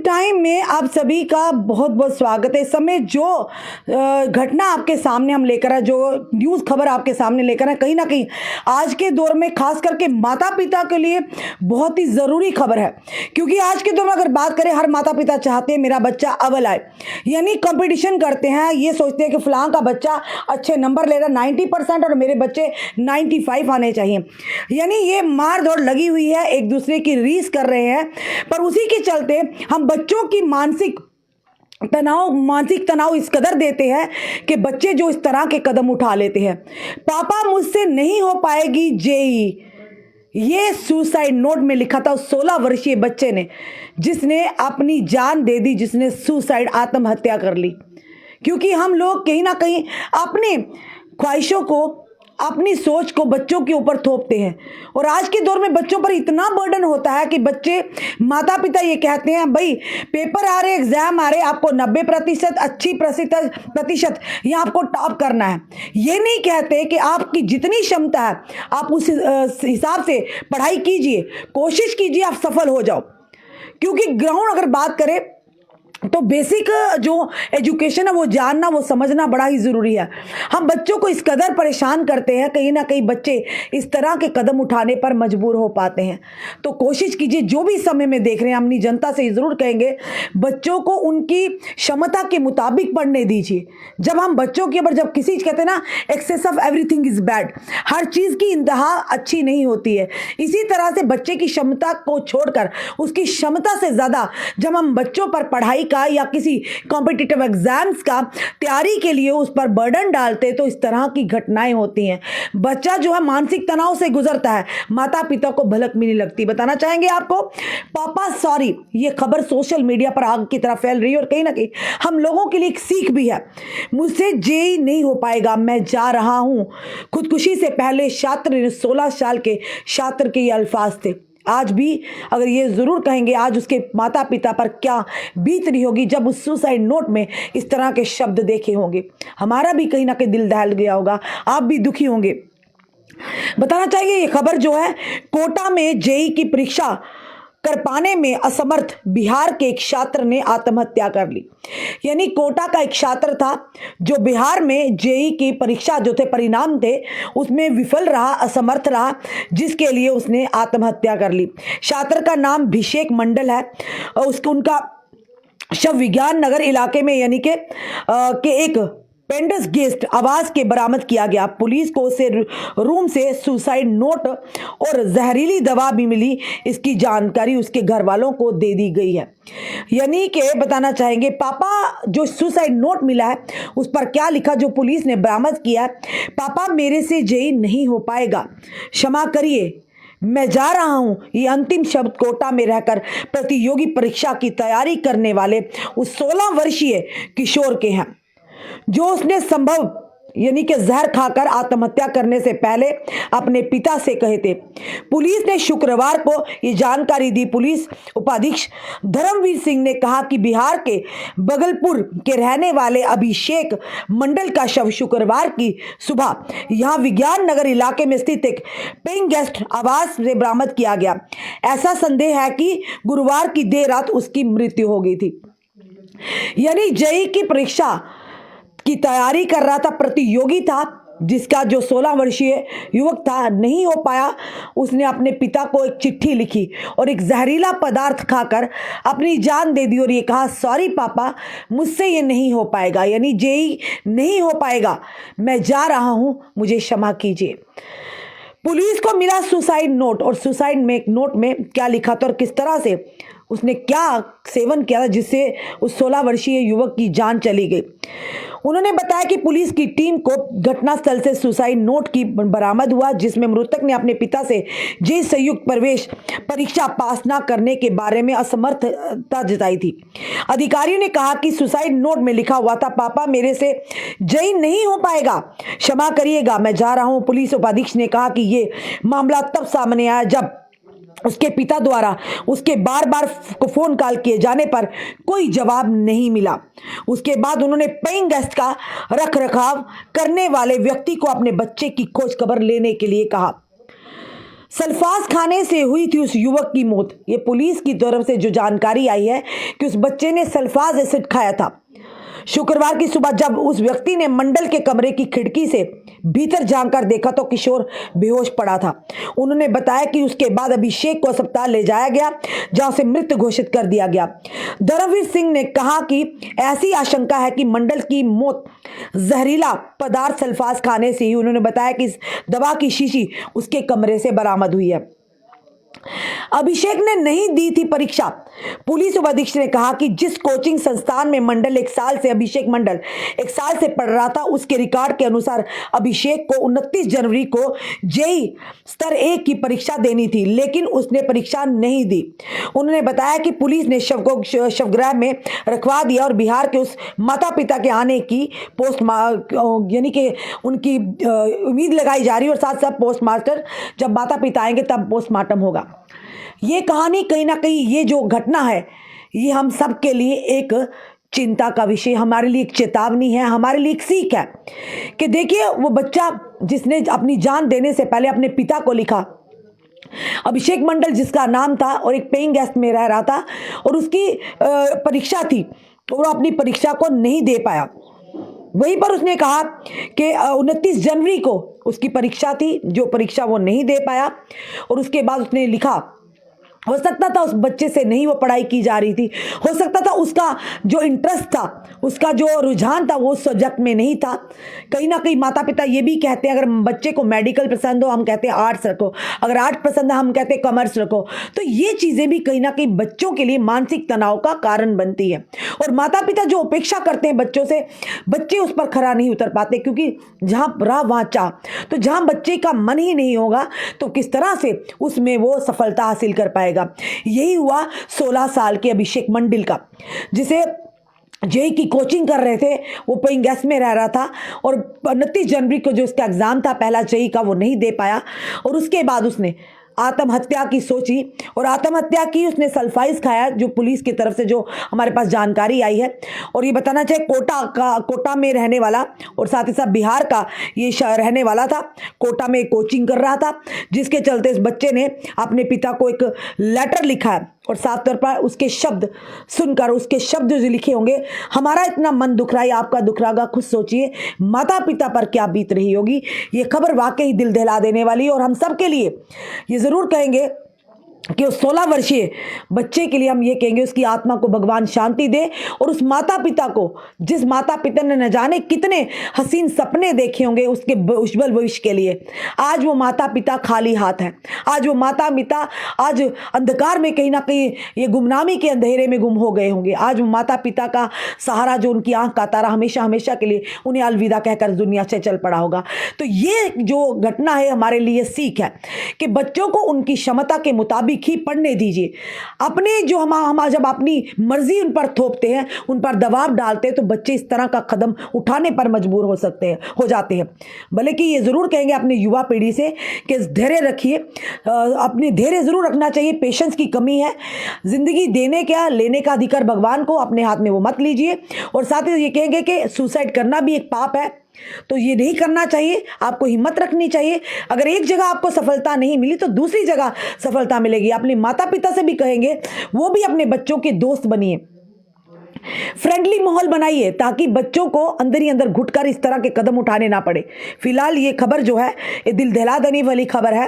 Time में आप सभी का बहुत बहुत स्वागत है। इस समय जो घटना आपके सामने हम लेकर आए, जो न्यूज़ खबर आपके सामने लेकर आए, कहीं ना कहीं आज के दौर में खास करके माता पिता के लिए बहुत ही ज़रूरी खबर है। क्योंकि आज के दौर में अगर बात करें, हर माता पिता चाहते हैं मेरा बच्चा अव्वल आए, यानी कंपटीशन करते हैं। ये सोचते हैं कि फलां का बच्चा अच्छे नंबर ले रहा 90% और मेरे बच्चे 95 आने चाहिए। यानी ये मार दौड़ लगी हुई है, एक दूसरे की रीस कर रहे हैं। पर उसी के चलते हम बच्चों की मानसिक तनाव इस कदर देते हैं कि बच्चे जो इस तरह के कदम उठा लेते हैं। पापा मुझसे नहीं हो पाएगी जेई, ये सुसाइड नोट में लिखा था उस 16 वर्षीय बच्चे ने, जिसने अपनी जान दे दी, जिसने सुसाइड आत्महत्या कर ली। क्योंकि हम लोग कहीं ना कहीं अपने ख्वाहिशों को, अपनी सोच को बच्चों के ऊपर थोपते हैं। और आज के दौर में बच्चों पर इतना बर्डन होता है कि बच्चे, माता पिता ये कहते हैं भाई पेपर आ रहे, एग्जाम आ रहे, आपको 90% 80% या आपको टॉप करना है। ये नहीं कहते कि आपकी जितनी क्षमता है आप उस हिसाब से पढ़ाई कीजिए, कोशिश कीजिए, आप सफल हो जाओ। क्योंकि ग्राउंड अगर बात करें तो बेसिक जो एजुकेशन है वो जानना, वो समझना बड़ा ही ज़रूरी है। हम बच्चों को इस कदर परेशान करते हैं, कहीं ना कहीं बच्चे इस तरह के कदम उठाने पर मजबूर हो पाते हैं। तो कोशिश कीजिए, जो भी समय में देख रहे हैं, अपनी जनता से ज़रूर कहेंगे बच्चों को उनकी क्षमता के मुताबिक पढ़ने दीजिए। जब हम बच्चों के ऊपर, जब किसी कहते हैं ना excess of everything is bad, हर चीज़ की इंतहा अच्छी नहीं होती है। इसी तरह से बच्चे की क्षमता को छोड़कर उसकी क्षमता से ज़्यादा जब हम बच्चों पर पढ़ाई का या किसी कॉम्पिटिटिव एग्जाम्स का तैयारी के लिए उस पर बर्डन डालते तो इस तरह की घटनाएं होती हैं। बच्चा जो है मानसिक तनाव से गुजरता है, माता पिता को भलक भी नहीं लगती। बताना चाहेंगे आपको, पापा सॉरी, ये खबर सोशल मीडिया पर आग की तरह फैल रही है और कहीं ना कहीं हम लोगों के लिए एक सीख भी है। मुझसे जेई नहीं हो पाएगा, मैं जा रहा हूं। खुदकुशी से पहले छात्र ने, 16 साल के छात्र के ये अल्फाज थे। आज भी अगर ये ज़रूर कहेंगे, आज उसके माता पिता पर क्या बीत रही होगी जब उस सुसाइड नोट में इस तरह के शब्द देखे होंगे। हमारा भी कहीं ना कहीं दिल दहल गया होगा, आप भी दुखी होंगे। बताना चाहिए ये खबर जो है, कोटा में जेई की परीक्षा कर पाने में असमर्थ बिहार के एक छात्र ने आत्महत्या कर ली। यानी कोटा का एक छात्र था जो बिहार में जेई की परीक्षा जो थे, परिणाम थे, उसमें विफल रहा, असमर्थ रहा, जिसके लिए उसने आत्महत्या कर ली। छात्र का नाम अभिषेक मंडल है। उनका शव विज्ञान नगर इलाके में यानी के एक पेंडस गेस्ट आवास के बरामद किया गया। पुलिस को उसे रूम से सुसाइड नोट और जहरीली दवा भी मिली। इसकी जानकारी उसके घर वालों को दे दी गई है। यानी कि बताना चाहेंगे, पापा जो सुसाइड नोट मिला है उस पर क्या लिखा, जो पुलिस ने बरामद किया है, पापा मेरे से जेई नहीं हो पाएगा, क्षमा करिए, मैं जा रहा हूं। ये अंतिम शब्द कोटा में रहकर प्रतियोगी परीक्षा की तैयारी करने वाले उस 16 वर्षीय किशोर के हैं, जो उसने संभव यानी कि जहर खाकर आत्महत्या करने से पहले अपने पिता से कहे थे। पुलिस ने शुक्रवार को ये जानकारी दी। पुलिस उपाधीक्षक धर्मवीर सिंह ने कहा कि बिहार के बगलपुर के रहने वाले अभिषेक मंडल का शव शुक्रवार की सुबह यहां विज्ञान नगर इलाके में स्थित एक पेइंग गेस्ट आवास से बरामद किया गया। ऐसा संदेह है कि गुरुवार की देर रात उसकी मृत्यु हो गई थी। यानी जेई की परीक्षा की तैयारी कर रहा था, प्रतियोगी था, जिसका जो 16 वर्षीय युवक था नहीं हो पाया। उसने अपने पिता को एक चिट्ठी लिखी और एक जहरीला पदार्थ खाकर अपनी जान दे दी और ये कहा, सॉरी पापा, मुझसे ये नहीं हो पाएगा, यानी जेई नहीं हो पाएगा, मैं जा रहा हूं, मुझे क्षमा कीजिए। पुलिस को मिला सुसाइड नोट और सुसाइड में नोट में क्या लिखा था और किस तरह से उसने क्या सेवन किया था जिससे उस 16 वर्षीय युवक की जान चली गई। उन्होंने बताया कि पुलिस की टीम को घटनास्थल से सुसाइड नोट की बरामद हुआ, जिसमें मृतक ने अपने पिता से जेई संयुक्त प्रवेश परीक्षा पास न करने के बारे में असमर्थता जताई थी। अधिकारियों ने कहा कि सुसाइड नोट में लिखा हुआ था, पापा मेरे से जेई नहीं हो पाएगा, क्षमा करिएगा, मैं जा रहा हूं। पुलिस उपाधीक्षक ने कहा कि ये मामला तब सामने आया जब उसके पिता द्वारा उसके बार बार फोन कॉल किए जाने पर कोई जवाब नहीं मिला। उसके बाद उन्होंने पेइंग गेस्ट का रख रखाव करने वाले व्यक्ति को अपने बच्चे की खोज खबर लेने के लिए कहा। सल्फास खाने से हुई थी उस युवक की मौत। ये पुलिस की तरफ से जो जानकारी आई है कि उस बच्चे ने सल्फास एसिड खाया था। शुक्रवार की सुबह जब उस व्यक्ति ने मंडल के कमरे की खिड़की से भीतर झांककर देखा तो किशोर बेहोश पड़ा था। उन्होंने बताया कि उसके बाद अभिषेक को अस्पताल ले जाया गया, जहां से मृत घोषित कर दिया गया। धर्मवीर सिंह ने कहा कि ऐसी आशंका है कि मंडल की मौत जहरीला पदार्थ सल्फास खाने से ही। उन्होंने बताया कि इस दवा की शीशी उसके कमरे से बरामद हुई है। अभिषेक ने नहीं दी थी परीक्षा। पुलिस उपाधीक्षक ने कहा कि जिस कोचिंग संस्थान में अभिषेक मंडल एक साल से पढ़ रहा था, उसके रिकॉर्ड के अनुसार अभिषेक को 29 जनवरी को जेई स्तर 1 की परीक्षा देनी थी, लेकिन उसने परीक्षा नहीं दी। उन्होंने बताया कि पुलिस ने शव को शवगृह में रखवा दिया और बिहार के उस माता पिता के आने की यानी कि उनकी उम्मीद लगाई जा रही है, और साथ साथ पोस्टमास्टर जब माता पिता आएंगे तब पोस्टमार्टम होगा। ये कहानी कहीं ना कहीं, ये जो घटना है, ये हम सब के लिए एक चिंता का विषय, हमारे लिए एक चेतावनी है, हमारे लिए एक सीख है कि देखिए वो बच्चा जिसने अपनी जान देने से पहले अपने पिता को लिखा, अभिषेक मंडल जिसका नाम था और एक पेइंग गेस्ट में रह रहा था, और उसकी परीक्षा थी और वो अपनी परीक्षा को नहीं दे पाया। वहीं पर उसने कहा कि 29 जनवरी को उसकी परीक्षा थी, जो परीक्षा वो नहीं दे पाया, और उसके बाद उसने लिखा। हो सकता था उस बच्चे से नहीं वो पढ़ाई की जा रही थी, हो सकता था उसका जो इंटरेस्ट था, उसका जो रुझान था वो उस सब्जेक्ट में नहीं था। कहीं ना कहीं माता पिता ये भी कहते हैं, अगर बच्चे को मेडिकल पसंद हो हम कहते हैं आर्ट्स रखो, अगर आर्ट पसंद है हम कहते हैं कॉमर्स रखो। तो ये चीज़ें भी कहीं ना कहीं बच्चों के लिए मानसिक तनाव का कारण बनती है, और माता पिता जो अपेक्षा करते हैं बच्चों से, बच्चे उस पर खरा नहीं उतर पाते, क्योंकि जहाँ रहा वहाँ चाह। तो जहाँ बच्चे का मन ही नहीं होगा तो किस तरह से उसमें वो सफलता हासिल कर पाएगा। यही हुआ 16 साल के अभिषेक मंडल का, जिसे जेई की कोचिंग कर रहे थे, वो पेइंग गेस्ट में रह रहा था, और 29 जनवरी को जो उसका एग्जाम था पहला जेई का, वो नहीं दे पाया, और उसके बाद उसने आत्महत्या की सोची और आत्महत्या की। उसने सल्फाइस खाया, जो पुलिस की तरफ से जो हमारे पास जानकारी आई है। और ये बताना चाहिए कोटा में रहने वाला, और साथ ही साथ बिहार का ये रहने वाला था। कोटा में कोचिंग कर रहा था, जिसके चलते इस बच्चे ने अपने पिता को एक लेटर लिखा है, और साथ तौर पर उसके शब्द सुनकर, उसके शब्द जो लिखे होंगे, हमारा इतना मन दुख रहा है, आपका दुख रहा होगा। खुद सोचिए माता पिता पर क्या बीत रही होगी। ये खबर वाकई दिल दहला देने वाली है, और हम सब के लिए ये ज़रूर कहेंगे कि उस 16 वर्षीय बच्चे के लिए हम ये कहेंगे उसकी आत्मा को भगवान शांति दे, और उस माता पिता को, जिस माता पिता ने न जाने कितने हसीन सपने देखे होंगे उसके उज्जवल भविष्य के लिए, आज वो माता पिता खाली हाथ हैं। आज वो माता पिता आज अंधकार में, कहीं ना कहीं ये गुमनामी के अंधेरे में गुम हो गए होंगे। आज वो माता पिता का सहारा, जो उनकी आंख का तारा, हमेशा हमेशा के लिए उन्हें अलविदा कहकर दुनिया से चल पड़ा होगा। तो ये जो घटना है हमारे लिए सीख है कि बच्चों को उनकी क्षमता के मुताबिक ही पढ़ने दीजिए। अपने जो हम जब अपनी मर्जी उन पर थोपते हैं, उन पर दबाव डालते हैं, तो बच्चे इस तरह का कदम उठाने पर मजबूर हो जाते हैं। भले कि ये ज़रूर कहेंगे अपनी युवा पीढ़ी से कि धैर्य रखिए, अपने धैर्य ज़रूर रखना चाहिए। पेशेंस की कमी है। ज़िंदगी देने का लेने का अधिकार भगवान को, अपने हाथ में वो मत लीजिए। और साथ ही ये कहेंगे कि सुसाइड करना भी एक पाप है, तो ये नहीं करना चाहिए। आपको हिम्मत रखनी चाहिए। अगर एक जगह आपको सफलता नहीं मिली तो दूसरी जगह सफलता मिलेगी। अपने माता पिता से भी कहेंगे वो भी अपने बच्चों के दोस्त बनिए, फ्रेंडली माहौल बनाइए, ताकि बच्चों को अंदर ही अंदर घुटकर इस तरह के कदम उठाने ना पड़े। फिलहाल ये खबर जो है ये दिल दहला देने वाली खबर है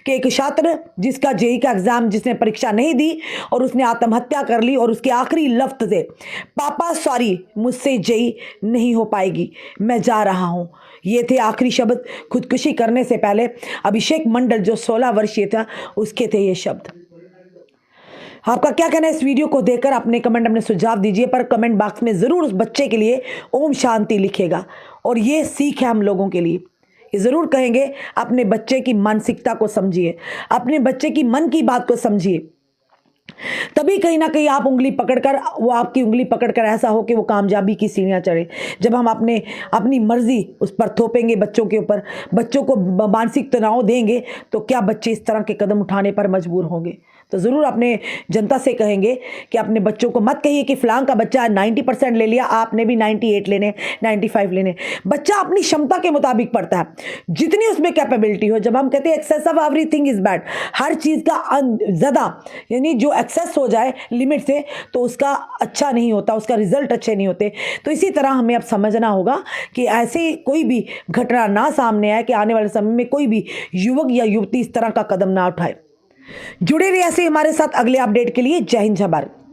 कि एक छात्र जिसका जेई का एग्जाम, जिसने परीक्षा नहीं दी और उसने आत्महत्या कर ली, और उसके आखिरी लफ्ज थे, पापा सॉरी मुझसे जेई नहीं हो पाएगी, मैं जा रहा हूँ। ये थे आखिरी शब्द। खुदकुशी करने से पहले अभिषेक मंडल जो 16 वर्षीय था, उसके थे ये शब्द। आपका क्या कहना है इस वीडियो को देखकर? अपने कमेंट, अपने सुझाव दीजिए, पर कमेंट बॉक्स में ज़रूर उस बच्चे के लिए ओम शांति लिखेगा। और ये सीख है हम लोगों के लिए। ये ज़रूर कहेंगे अपने बच्चे की मानसिकता को समझिए, अपने बच्चे की मन की बात को समझिए, तभी कहीं ना कहीं आप उंगली पकड़कर, वो आपकी उंगली पकड़कर ऐसा हो कि वो कामयाबी की सीढ़ियाँ चढ़े। जब हम अपनी मर्जी उस पर थोपेंगे, बच्चों के ऊपर, बच्चों को मानसिक तनाव देंगे, तो क्या बच्चे इस तरह के कदम उठाने पर मजबूर होंगे। तो ज़रूर अपने जनता से कहेंगे कि अपने बच्चों को मत कहिए कि फ़लाँ का बच्चा 90% ले लिया, आपने भी 98 लेने, 95 लेने। बच्चा अपनी क्षमता के मुताबिक पढ़ता है, जितनी उसमें कैपेबिलिटी हो। जब हम कहते हैं excess of everything is bad, हर चीज़ का ज़्यादा यानी जो एक्सेस हो जाए लिमिट से तो उसका अच्छा नहीं होता, उसका रिजल्ट अच्छे नहीं होते। तो इसी तरह हमें अब समझना होगा कि ऐसे कोई भी घटना ना सामने आए कि आने वाले समय में कोई भी युवक या युवती इस तरह का कदम ना उठाए। जुड़े रहिए ऐसे हमारे साथ अगले अपडेट के लिए। जय हिंद, जय भारत।